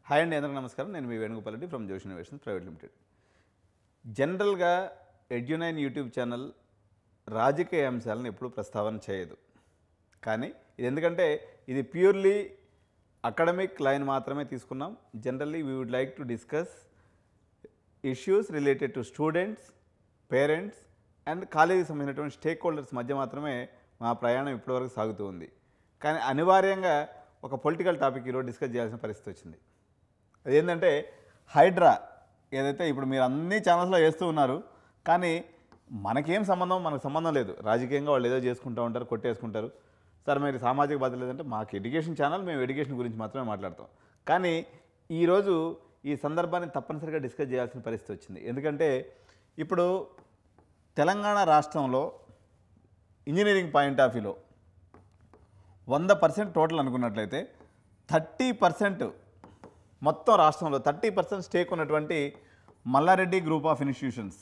Hi అండి, అందరికీ నమస్కారం. నేను మీ వేణుగోపాల్ రెడ్డి ఫ్రమ్ జోష్ ఇన్నోవేషన్స్ ప్రైవేట్ లిమిటెడ్. జనరల్గా ఎడ్యునైన్ యూట్యూబ్ ఛానల్ రాజకీయ అంశాలను ఎప్పుడూ ప్రస్తావన చేయదు. కానీ ఇది ఎందుకంటే ఇది ప్యూర్లీ అకాడమిక్ లైన్ మాత్రమే తీసుకున్నాం. Generally we would like to discuss issues related to students, parents and కాలేజీకి సంబంధించినటువంటి స్టేక్ హోల్డర్స్ మధ్య మాత్రమే మా ప్రయాణం ఇప్పటివరకు సాగుతూ ఉంది. కానీ అనివార్యంగా ఒక పొలిటికల్ టాపిక్ ఈరోజు డిస్కస్ చేయాల్సిన పరిస్థితి వచ్చింది. అదేంటంటే హైడ్రా ఏదైతే ఇప్పుడు మీరు అన్ని ఛానల్స్లో వేస్తూ ఉన్నారు, కానీ మనకేం సంబంధం, మనకు సంబంధం లేదు. రాజకీయంగా వాళ్ళు ఏదో చేసుకుంటూ ఉంటారు, కొట్టేసుకుంటారు. సార్ మీరు సామాజిక బాధ్యత లేదంటే మాకు ఎడ్యుకేషన్ ఛానల్, మేము ఎడ్యుకేషన్ గురించి మాత్రమే మాట్లాడతాం. కానీ ఈరోజు ఈ సందర్భాన్ని తప్పనిసరిగా డిస్కస్ చేయాల్సిన పరిస్థితి వచ్చింది. ఎందుకంటే ఇప్పుడు తెలంగాణ రాష్ట్రంలో ఇంజనీరింగ్ పాయింట్ ఆఫ్ వ్యూలో 100% టోటల్ అనుకున్నట్లయితే 30% మొత్తం రాష్ట్రంలో 30% స్టేక్ ఉన్నటువంటి Malla Reddy group of institutions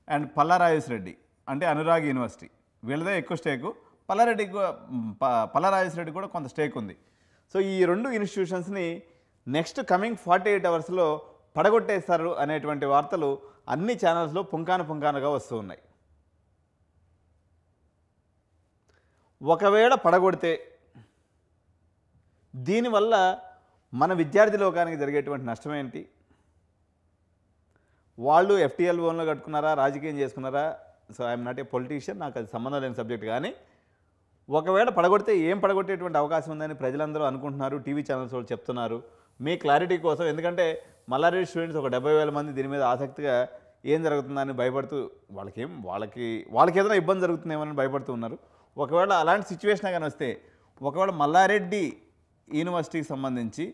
and Palla Rajesh Reddy అంటే అనురాగ్ యూనివర్సిటీ, వీళ్ళదే ఎక్కువ స్టేకు. పల్లారాజేశ్ రెడ్డి కూడా కొంత స్టేక్ ఉంది. సో ఈ రెండు ఇన్స్టిట్యూషన్స్ని నెక్స్ట్ కమింగ్ 48 అవర్స్లో పడగొట్టేస్తారు అనేటువంటి వార్తలు అన్ని ఛానల్స్లో పుంకానుగా వస్తూ ఉన్నాయి. ఒకవేళ పడగొడితే దీనివల్ల మన విద్యార్థి లోకానికి జరిగేటువంటి నష్టం ఏంటి? వాళ్ళు FTL ఓన్లో కట్టుకున్నారా, రాజకీయం చేసుకున్నారా? So I'm not a politician, నాకు అది సంబంధం లేని సబ్జెక్ట్. కానీ ఒకవేళ పడగొడితే ఏం పడగొట్టేటువంటి అవకాశం ఉందని ప్రజలందరూ అనుకుంటున్నారు, టీవీ ఛానల్స్ వాళ్ళు చెప్తున్నారు. మీ క్లారిటీ కోసం, ఎందుకంటే మల్లారెడ్డి స్టూడెంట్స్ ఒక 70,000 మంది దీని మీద ఆసక్తిగా ఏం జరుగుతుందని భయపడుతూ, వాళ్ళకి ఏదైనా ఇబ్బంది జరుగుతుందేమోనని భయపడుతూ ఉన్నారు. ఒకవేళ అలాంటి సిచ్యువేషన్ కానీ వస్తే, ఒకవేళ మల్లారెడ్డి యూనివర్సిటీకి సంబంధించి,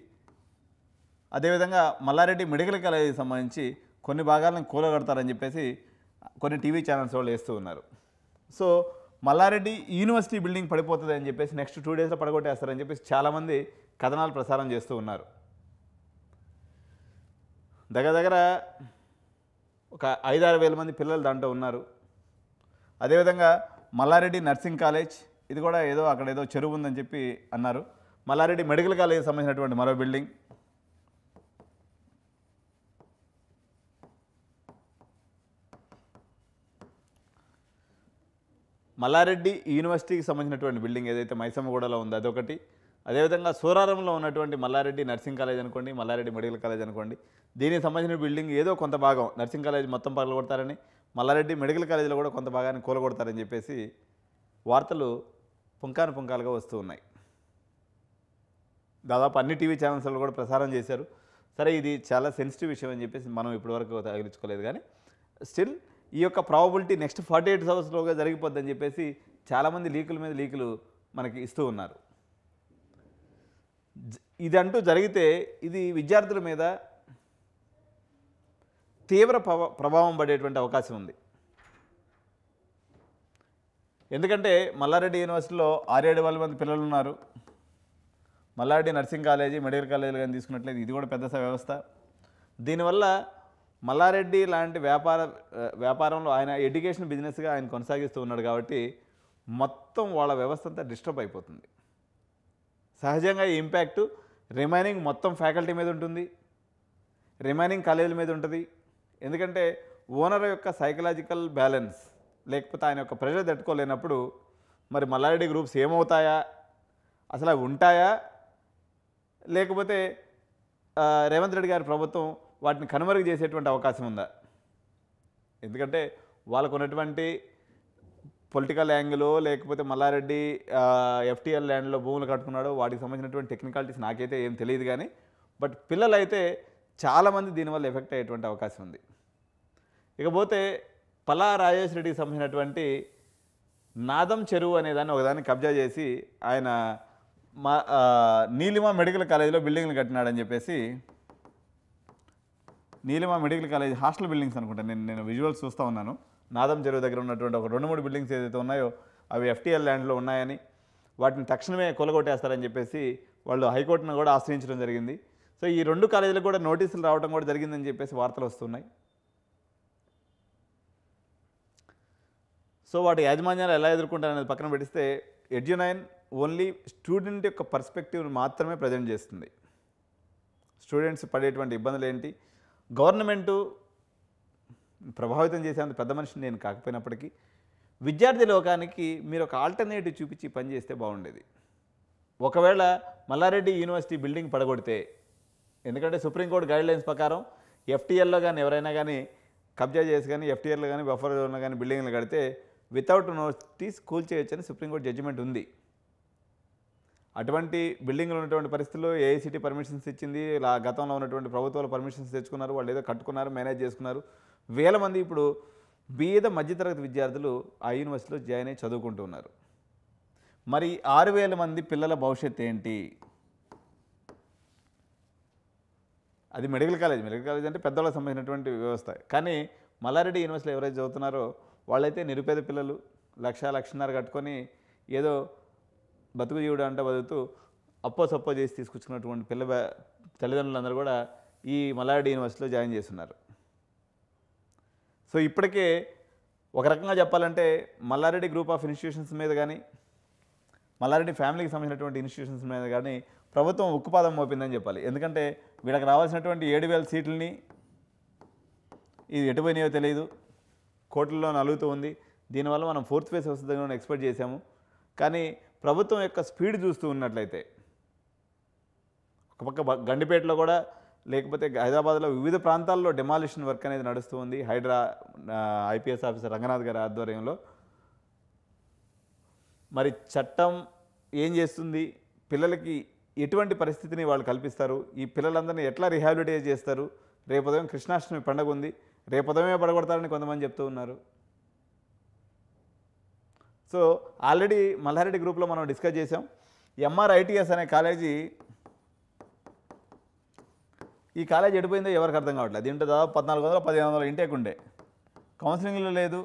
అదేవిధంగా మల్లారెడ్డి మెడికల్ కాలేజీకి సంబంధించి కొన్ని భాగాలను కూలగొడతారని చెప్పేసి కొన్ని టీవీ ఛానల్స్ వాళ్ళు వేస్తూ ఉన్నారు. సో మల్లారెడ్డి యూనివర్సిటీ బిల్డింగ్ పడిపోతుంది అని చెప్పేసి నెక్స్ట్ 2 డేస్లో పడగొట్టేస్తారని చెప్పేసి చాలామంది కథనాలు ప్రసారం చేస్తూ ఉన్నారు. దగ్గర ఒక 5-6 వేల మంది పిల్లలు దాంట్లో ఉన్నారు. అదేవిధంగా మల్లారెడ్డి నర్సింగ్ కాలేజ్, ఇది కూడా ఏదో అక్కడ ఏదో చెరువు ఉందని చెప్పి అన్నారు. మల్లారెడ్డి మెడికల్ కాలేజీకి సంబంధించినటువంటి మరో బిల్డింగ్, మల్లారెడ్డి యూనివర్సిటీకి సంబంధించినటువంటి బిల్డింగ్ ఏదైతే మైసమ్మగూడలో ఉందో అదొకటి. అదేవిధంగా సూరారంలో ఉన్నటువంటి మల్లారెడ్డి నర్సింగ్ కాలేజ్ అనుకోండి, మల్లారెడ్డి మెడికల్ కాలేజ్ అనుకోండి, దీనికి సంబంధించిన బిల్డింగ్ ఏదో కొంత భాగం, నర్సింగ్ కాలేజ్ మొత్తం పగలగొడతారని, మల్లారెడ్డి మెడికల్ కాలేజీలో కూడా కొంత భాగాన్ని కూలగొడతారని చెప్పేసి వార్తలు పుంకాలుగా వస్తూ ఉన్నాయి. దాదాపు అన్ని టీవీ ఛానల్స్లో కూడా ప్రసారం చేశారు. సరే, ఇది చాలా సెన్సిటివ్ విషయం అని చెప్పేసి మనం ఇప్పటివరకు తగిలించుకోలేదు. కానీ స్టిల్ ఈ యొక్క ప్రాబబిలిటీ నెక్స్ట్ 48 అవర్స్లోగా జరిగిపోద్దని చెప్పేసి చాలామంది లీకుల మీద లీకులు మనకి ఇస్తూ ఉన్నారు. ఇదంటూ జరిగితే ఇది విద్యార్థుల మీద తీవ్ర ప్రభావం పడేటువంటి అవకాశం ఉంది. ఎందుకంటే మల్లారెడ్డి యూనివర్సిటీలో 6-7 వేల మంది పిల్లలు ఉన్నారు. మల్లారెడ్డి నర్సింగ్ కాలేజీ, మెడికల్ కాలేజీలు కానీ తీసుకున్నట్లయితే ఇది కూడా పెద్ద వ్యవస్థ. దీనివల్ల మల్లారెడ్డి లాంటి వ్యాపారంలో ఆయన ఎడ్యుకేషన్ బిజినెస్గా ఆయన కొనసాగిస్తూ ఉన్నాడు కాబట్టి మొత్తం వాళ్ళ వ్యవస్థ అంతా డిస్టర్బ్ అయిపోతుంది. సహజంగా ఈ ఇంపాక్ట్ రిమైనింగ్ మొత్తం ఫ్యాకల్టీ మీద ఉంటుంది, రిమైనింగ్ కాలేజీల మీద ఉంటుంది. ఎందుకంటే ఓనర్ యొక్క సైకలాజికల్ బ్యాలెన్స్ లేకపోతే ఆయన యొక్క ప్రెషర్ తట్టుకోలేనప్పుడు మరి మల్లారెడ్డి గ్రూప్స్ ఏమవుతాయా, అసలు అవి ఉంటాయా, లేకపోతే రేవంత్ రెడ్డి గారి ప్రభుత్వం వాటిని కనుమరుగు చేసేటువంటి అవకాశం ఉందా? ఎందుకంటే వాళ్ళకు ఉన్నటువంటి పొలిటికల్ యాంగిల్, లేకపోతే మల్లారెడ్డి FTL ల్యాండ్లో భూములు కట్టుకున్నాడు, వాటికి సంబంధించినటువంటి టెక్నికాలిటీస్ నాకైతే ఏం తెలియదు. కానీ బట్ పిల్లలైతే చాలామంది దీనివల్ల ఎఫెక్ట్ అయ్యేటువంటి అవకాశం ఉంది. ఇకపోతే పల్లారాజేశ్ రెడ్డికి సంబంధించినటువంటి నాదం చెరువు అనేదాన్ని ఒకదాన్ని కబ్జా చేసి ఆయన నీలిమ మెడికల్ కాలేజీలో బిల్డింగ్లు కట్టినాడని చెప్పేసి, Neelima medical college hostel buildings అనుకుంటా, నేను విజువల్స్ చూస్తూ ఉన్నాను. నాదం చెరువు దగ్గర ఉన్నటువంటి ఒక 2-3 బిల్డింగ్స్ ఏదైతే ఉన్నాయో అవి FTL ల్యాండ్లో ఉన్నాయని, వాటిని తక్షణమే కొలగొట్టేస్తారని చెప్పేసి వాళ్ళు హైకోర్టును కూడా ఆశ్రయించడం జరిగింది. సో ఈ 2 కాలేజీలకు కూడా నోటీసులు రావడం కూడా జరిగిందని చెప్పేసి వార్తలు వస్తున్నాయి. సో వాటి యాజమాన్యాలు ఎలా ఎదుర్కొంటారనేది పక్కన పెడిస్తే ఎడ్యునైన్ ఓన్లీ స్టూడెంట్ యొక్క పర్స్పెక్టివ్ని మాత్రమే ప్రజెంట్ చేస్తుంది. స్టూడెంట్స్ పడేటువంటి ఇబ్బందులు ఏంటి, గవర్నమెంటు ప్రభావితం చేసేంత పెద్ద మనిషిని నేను కాకపోయినప్పటికీ విద్యార్థి లోకానికి మీరు ఒక ఆల్టర్నేటివ్ చూపించి పని చేస్తే బాగుండేది. ఒకవేళ మల్లారెడ్డి యూనివర్సిటీ బిల్డింగ్ పడగొడితే, ఎందుకంటే సుప్రీంకోర్టు గైడ్లైన్స్ ప్రకారం ఎఫ్టీఎల్లో కానీ ఎవరైనా కానీ కబ్జా చేసి కానీ ఎఫ్టీఎల్లో కానీ బఫర్ జోన్లో కానీ బిల్డింగ్లు కడితే వితౌట్ నోటీస్ కూల్చేయొచ్చని సుప్రీంకోర్టు జడ్జిమెంట్ ఉంది. అటువంటి బిల్డింగ్లు ఉన్నటువంటి పరిస్థితుల్లో ఏఐసిటీ పర్మిషన్స్ ఇచ్చింది, గతంలో ఉన్నటువంటి ప్రభుత్వాలు పర్మిషన్స్ తెచ్చుకున్నారు, వాళ్ళు ఏదో కట్టుకున్నారు, మేనేజ్ చేసుకున్నారు. వేల మంది ఇప్పుడు బీద మధ్యతరగతి విద్యార్థులు ఆ యూనివర్సిటీలో జాయిన్ అయ్యి చదువుకుంటూ ఉన్నారు. మరి 6,000 మంది పిల్లల భవిష్యత్తు ఏంటి? అది మెడికల్ కాలేజ్ అంటే పెద్దవాళ్ళకి సంబంధించినటువంటి వ్యవస్థ. కానీ మల్లారెడ్డి యూనివర్సిటీలో ఎవరైతే చదువుతున్నారో వాళ్ళైతే నిరుపేద పిల్లలు 1,00,000-1,50,000 కట్టుకొని ఏదో బతుకు జీవుడు అంటే బతుకుతూ సప్పో చేసి తీసుకొచ్చుకున్నటువంటి తల్లిదండ్రులందరూ కూడా ఈ మల్లారెడ్డి యూనివర్సిటీలో జాయిన్ చేస్తున్నారు. సో ఇప్పటికే ఒక రకంగా చెప్పాలంటే మల్లారెడ్డి గ్రూప్ ఆఫ్ ఇన్స్టిట్యూషన్స్ మీద కానీ మల్లారెడ్డి ఫ్యామిలీకి సంబంధించినటువంటి ఇన్స్టిట్యూషన్స్ మీద కానీ ప్రభుత్వం ఉక్కుపాదం మోపిందని చెప్పాలి. ఎందుకంటే వీళ్ళకి రావాల్సినటువంటి 7,000 సీట్లని ఇది ఎటుపోయినాయో తెలియదు, కోట్లలో నలుగుతూ ఉంది. దీనివల్ల మనం 4th ఫేజ్ వస్తుందని ఎక్స్పెక్ట్ చేశాము. కానీ ప్రభుత్వం యొక్క స్పీడ్ చూస్తూ ఉన్నట్లయితే ఒక పక్క గండిపేటలో కూడా, లేకపోతే హైదరాబాద్లో వివిధ ప్రాంతాల్లో డెమాలిషన్ వర్క్ అనేది నడుస్తూ ఉంది. హైడ్రా ఐపీఎస్ ఆఫీసర్ రంగనాథ్ గారి ఆధ్వర్యంలో. మరి చట్టం ఏం చేస్తుంది, పిల్లలకి ఎటువంటి పరిస్థితిని వాళ్ళు కల్పిస్తారు, ఈ పిల్లలందరినీ ఎట్లా రిహాబిలిటేట్ చేస్తారు? రేపొదయం కృష్ణాష్టమి పండుగ ఉంది, రేపొదయమే పడగొడతారని కొంతమంది చెప్తూ ఉన్నారు. సో ఆల్రెడీ మల్లారెడ్డి గ్రూప్లో మనం డిస్కస్ చేసాం. ఎంఆర్ఐటిఎస్ అనే కాలేజీ, ఈ కాలేజీ ఎడిపోయిందో ఎవరికి అర్థం కావట్లేదు. దీంట్లో దాదాపు 1,400-1,500 ఇంటేక్ ఉండే, కౌన్సిలింగ్లో లేదు,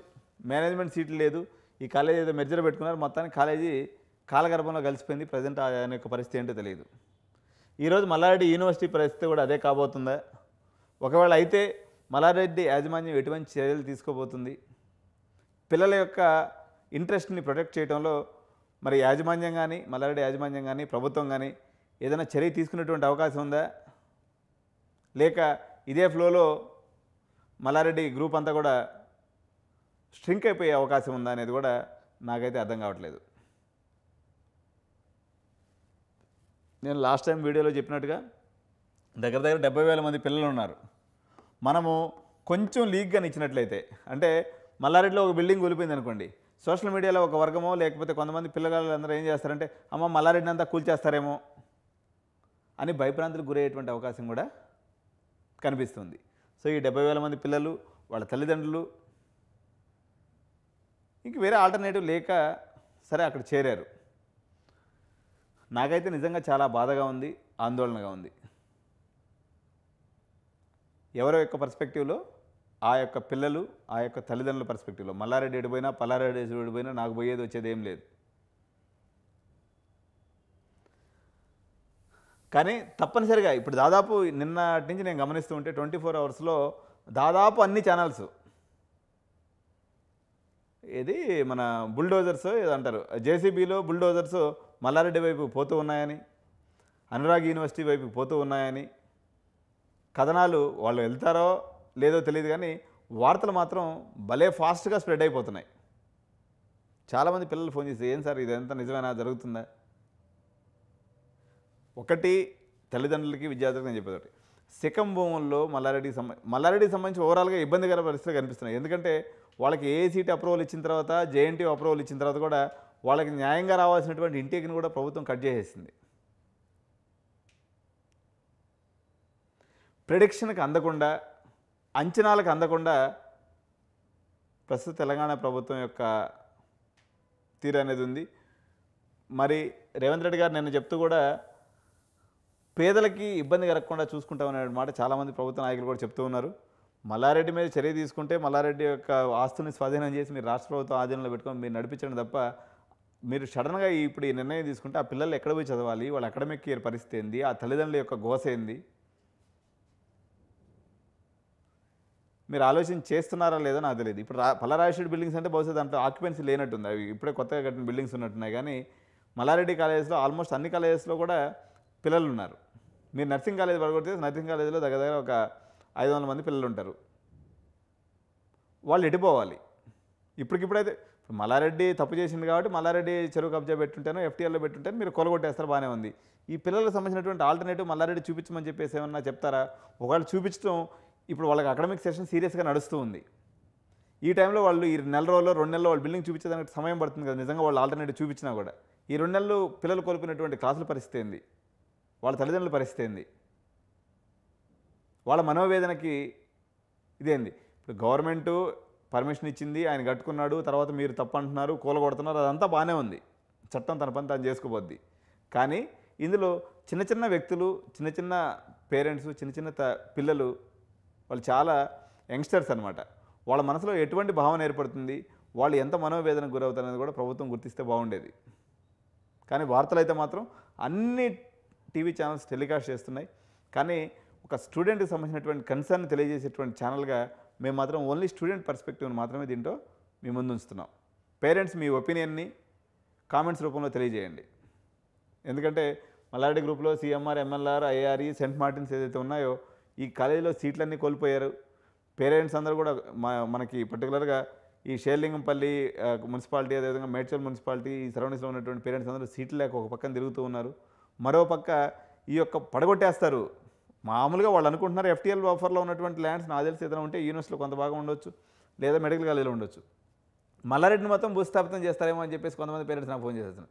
మేనేజ్మెంట్ సీట్లు లేదు. ఈ కాలేజీ ఏదో మెర్జర్ పెట్టుకున్నారు, మొత్తానికి కాలేజీ కాలగర్భంలో కలిసిపోయింది. ప్రజెంట్ ఆయన యొక్క పరిస్థితి ఏంటో తెలియదు. ఈరోజు మల్లారెడ్డి యూనివర్సిటీ పరిస్థితి కూడా అదే కాబోతుందా? ఒకవేళ అయితే మల్లారెడ్డి యాజమాన్యం ఎటువంటి చర్యలు తీసుకోబోతుంది? పిల్లల యొక్క ఇంట్రెస్ట్ని ప్రొటెక్ట్ చేయడంలో మరి యాజమాన్యం కానీ, మల్లారెడ్డి యాజమాన్యం కానీ, ప్రభుత్వం కానీ ఏదైనా చర్య తీసుకునేటువంటి అవకాశం ఉందా? లేక ఇదే ఫ్లోలో మల్లారెడ్డి గ్రూప్ అంతా కూడా స్ట్రింక్ అయిపోయే అవకాశం ఉందా అనేది కూడా నాకైతే అర్థం కావట్లేదు. నేను లాస్ట్ టైం వీడియోలో చెప్పినట్టుగా దగ్గర 70,000 మంది పిల్లలు ఉన్నారు. మనము కొంచెం లీగ్గా ఇచ్చినట్లయితే, అంటే మల్లారెడ్డిలో ఒక బిల్డింగ్ కూలిపోయింది అనుకోండి, సోషల్ మీడియాలో ఒక వర్గమో లేకపోతే కొంతమంది పిల్లలందరూ ఏం చేస్తారంటే అమ్మ మల్లారెడ్డిని అంతా కూల్చేస్తారేమో అని భయభ్రాంతులకు గురయ్యేటువంటి అవకాశం కూడా కనిపిస్తుంది. సో ఈ 70,000 మంది పిల్లలు, వాళ్ళ తల్లిదండ్రులు ఇంక వేరే ఆల్టర్నేటివ్ లేక సరే అక్కడ చేరారు. నాకైతే నిజంగా చాలా బాధగా ఉంది, ఆందోళనగా ఉంది. ఎవరో యొక్క పర్స్పెక్టివ్లో ఆ యొక్క పిల్లలు, ఆ యొక్క తల్లిదండ్రుల పర్స్పెక్టివ్లో మల్లారెడ్డి ఎడిపోయినా పల్లారెడ్డి ఎడిపోయినా నాకు పోయేది వచ్చేది ఏం లేదు. కానీ తప్పనిసరిగా ఇప్పుడు దాదాపు నిన్నటి నుంచి నేను గమనిస్తూ ఉంటే 24 అవర్స్లో దాదాపు అన్ని ఛానల్స్ ఇది మన బుల్డోజర్స్ ఏదో అంటారు, జేసీబీలో బుల్డోజర్స్ మల్లారెడ్డి వైపు పోతూ ఉన్నాయని, అనురాగ్ యూనివర్సిటీ వైపు పోతూ ఉన్నాయని కథనాలు, వాళ్ళు వెళ్తారో లేదో తెలియదు కానీ వార్తలు మాత్రం భలే ఫాస్ట్గా స్ప్రెడ్ అయిపోతున్నాయి. చాలామంది పిల్లలు ఫోన్ చేసి ఏం సార్ ఇదంతా నిజమేనా, జరుగుతుందా? ఒకటి తల్లిదండ్రులకి విద్యార్థులకు నేను చెప్పేది, శకం భూముల్లో మల్లారెడ్డికి సంబంధించి ఓవరాల్గా ఇబ్బందికర పరిస్థితులు కనిపిస్తున్నాయి. ఎందుకంటే వాళ్ళకి ఏఐసిటీ అప్రూవల్ ఇచ్చిన తర్వాత, జేఎన్టీ అప్రూవల్ ఇచ్చిన తర్వాత కూడా వాళ్ళకి న్యాయంగా రావాల్సినటువంటి ఇంటేక్ని కూడా ప్రభుత్వం కట్ చేసేసింది. ప్రిడిక్షన్కి అందకుండా, అంచనాలకు అందకుండా ప్రస్తుత తెలంగాణ ప్రభుత్వం యొక్క తీరు అనేది ఉంది. మరి రేవంత్ రెడ్డి గారు నిన్న చెప్తూ కూడా పేదలకి ఇబ్బంది కలగకుండా చూసుకుంటామనే మాట చాలామంది ప్రభుత్వ నాయకులు కూడా చెప్తూ ఉన్నారు. మల్లారెడ్డి మీద చర్య తీసుకుంటే మల్లారెడ్డి యొక్క ఆస్తుని స్వాధీనం చేసి మీరు రాష్ట్ర ప్రభుత్వం ఆధీనంలో పెట్టుకొని మీరు నడిపించడం తప్ప, మీరు సడన్గా ఇప్పుడు ఈ నిర్ణయం తీసుకుంటే ఆ పిల్లలు ఎక్కడ పోయి చదవాలి, వాళ్ళ అకాడమిక్ ఇయర్ పరిస్థితి ఏంది, ఆ తల్లిదండ్రుల యొక్క గోస ఏంది, మీరు ఆలోచన చేస్తున్నారా లేదో నాకు తెలియదు. ఇప్పుడు పల్లరాజేశ్వరి బిల్డింగ్స్ అంటే బహుశా దాంట్లో ఆక్యుపెన్సీ లేనట్టుంది, అవి ఇప్పుడే కొత్తగా కట్టిన బిల్డింగ్స్ ఉన్నట్టున్నాయి. కానీ మల్లారెడ్డి కాలేజెస్లో ఆల్మోస్ట్ అన్ని కాలేజెస్లో కూడా పిల్లలు ఉన్నారు. మీరు నర్సింగ్ కాలేజ్ పడగొడితే నర్సింగ్ కాలేజీలో దగ్గర ఒక 500 మంది పిల్లలు ఉంటారు. వాళ్ళు ఎటుపోవాలి? ఇప్పటికిప్పుడైతే మల్లారెడ్డి తప్పు చేసింది కాబట్టి మల్లారెడ్డి చెరువు కబ్జా పెట్టుంటాను, ఎఫ్టీఆర్లో పెట్టుంటాను, మీరు కొలగొట్టేస్తారు, బాగానే ఉంది. ఈ పిల్లలకు సంబంధించినటువంటి ఆల్టర్నేటివ్ మల్లారెడ్డి చూపించమని చెప్పేసి ఏమన్నా చెప్తారా? ఒకవేళ చూపించడం ఇప్పుడు వాళ్ళకి అకాడమిక్ సెషన్ సీరియస్గా నడుస్తూ ఉంది. ఈ టైంలో వాళ్ళు ఈ నెల రోజుల్లో 2 నెలల్లో వాళ్ళు బిల్డింగ్ చూపించేదానికి సమయం పడుతుంది కదా. నిజంగా వాళ్ళు ఆల్టర్నేటివ్ చూపించినా కూడా ఈ 2 నెలలు పిల్లలు కోల్పోయినటువంటి క్లాసుల పరిస్థితి ఏంది? వాళ్ళ తల్లిదండ్రుల పరిస్థితి ఏంది? వాళ్ళ మనోవేదనకి ఇదేంది? ఇప్పుడు గవర్నమెంటు పర్మిషన్ ఇచ్చింది, ఆయన కట్టుకున్నాడు, తర్వాత మీరు తప్పు అంటున్నారు, కూలగొడుతున్నారు, అదంతా బాగానే ఉంది. చట్టం తన పని తను చేసుకోబోద్ది. కానీ ఇందులో చిన్న చిన్న వ్యక్తులు, చిన్న చిన్న పేరెంట్స్, చిన్న చిన్న పిల్లలు, వాళ్ళు చాలా యంగ్స్టర్స్ అనమాట. వాళ్ళ మనసులో ఎటువంటి భావన ఏర్పడుతుంది, వాళ్ళు ఎంత మనోవేదనకు గురవుతారనేది కూడా ప్రభుత్వం గుర్తిస్తే బాగుండేది. కానీ వార్తలు అయితే మాత్రం అన్ని టీవీ ఛానల్స్ టెలికాస్ట్ చేస్తున్నాయి. కానీ ఒక స్టూడెంట్కి సంబంధించినటువంటి కన్సర్న్ తెలియజేసేటువంటి ఛానల్గా మేము మాత్రం ఓన్లీ స్టూడెంట్ పర్స్పెక్టివ్ని మాత్రమే దీంట్లో మీ ముందు ఉంచుతున్నాం. పేరెంట్స్ మీ ఒపీనియన్ని కామెంట్స్ రూపంలో తెలియజేయండి. ఎందుకంటే మల్లారెడ్డి గ్రూప్లో CMR, MLR, IRE, Saint Martin's ఏదైతే ఉన్నాయో ఈ కాలేజీలో సీట్లన్నీ కోల్పోయారు. పేరెంట్స్ అందరూ కూడా మనకి పర్టికులర్గా ఈ షేర్లింగంపల్లి మున్సిపాలిటీ, అదేవిధంగా మేడ్చల్ మున్సిపాలిటీ, ఈ సరౌండింగ్స్లో ఉన్నటువంటి పేరెంట్స్ అందరూ సీట్లు లేక ఒక పక్కన తిరుగుతూ ఉన్నారు. మరో పక్క ఈ యొక్క పడగొట్టేస్తారు. మామూలుగా వాళ్ళు అనుకుంటున్నారు ఎఫ్టీఎల్ ఆఫర్లో ఉన్నటువంటి ల్యాండ్స్ నాకు తెలిసి ఏదైనా ఉంటే యూనివర్సిటీలో కొంత భాగం ఉండొచ్చు, లేదా మెడికల్ కాలేజీలో ఉండొచ్చు. మల్లారెడ్డిని మొత్తం భూస్థాపితం చేస్తారేమో అని చెప్పేసి కొంతమంది పేరెంట్స్ నాకు ఫోన్ చేస్తున్నారు.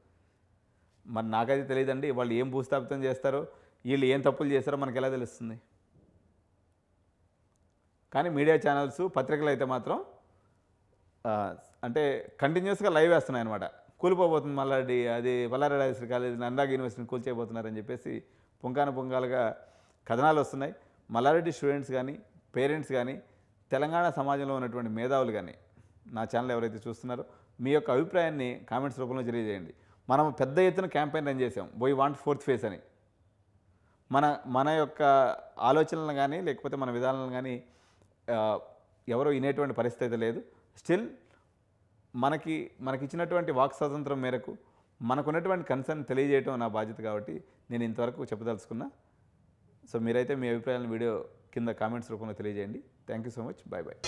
మరి నాకైతే తెలియదండి, వాళ్ళు ఏం భూస్థాపితం చేస్తారో, వీళ్ళు ఏం తప్పులు చేస్తారో మనకు ఎలా తెలుస్తుంది? కానీ మీడియా ఛానల్స్, పత్రికలు అయితే మాత్రం అంటే కంటిన్యూస్గా లైవ్ వేస్తున్నాయి అనమాట. కూలిపోబోతుంది మల్లారెడ్డి, అది మల్లారెడ్డి కాలేజీ, నందాగ్ యూనివర్సిటీని కూల్చేయబోతున్నారని చెప్పేసి పుంకానుపుంకాలుగా కథనాలు వస్తున్నాయి. మల్లారెడ్డి స్టూడెంట్స్ కానీ, పేరెంట్స్ కానీ, తెలంగాణ సమాజంలో ఉన్నటువంటి మేధావులు కానీ నా ఛానల్ ఎవరైతే చూస్తున్నారో మీ యొక్క అభిప్రాయాన్ని కామెంట్స్ రూపంలో తెలియజేయండి. మనం పెద్ద ఎత్తున క్యాంపెయిన్ రన్ చేసాం, వై వాంట్ 4th ఫేజ్ అని. మన యొక్క ఆలోచనలను కానీ లేకపోతే మన విధానాలను కానీ ఎవరో వినేటువంటి పరిస్థితి అయితే లేదు. స్టిల్ మనకిచ్చినటువంటి వాక్ స్వాతంత్రం మేరకు మనకున్నటువంటి కన్సర్న్ తెలియజేయటం నా బాధ్యత కాబట్టి నేను ఇంతవరకు చెప్పదలుచుకున్నా. సో మీరైతే మీ అభిప్రాయాలను వీడియో కింద కామెంట్స్ రూపంలో తెలియజేయండి. Thank you so much. Bye bye.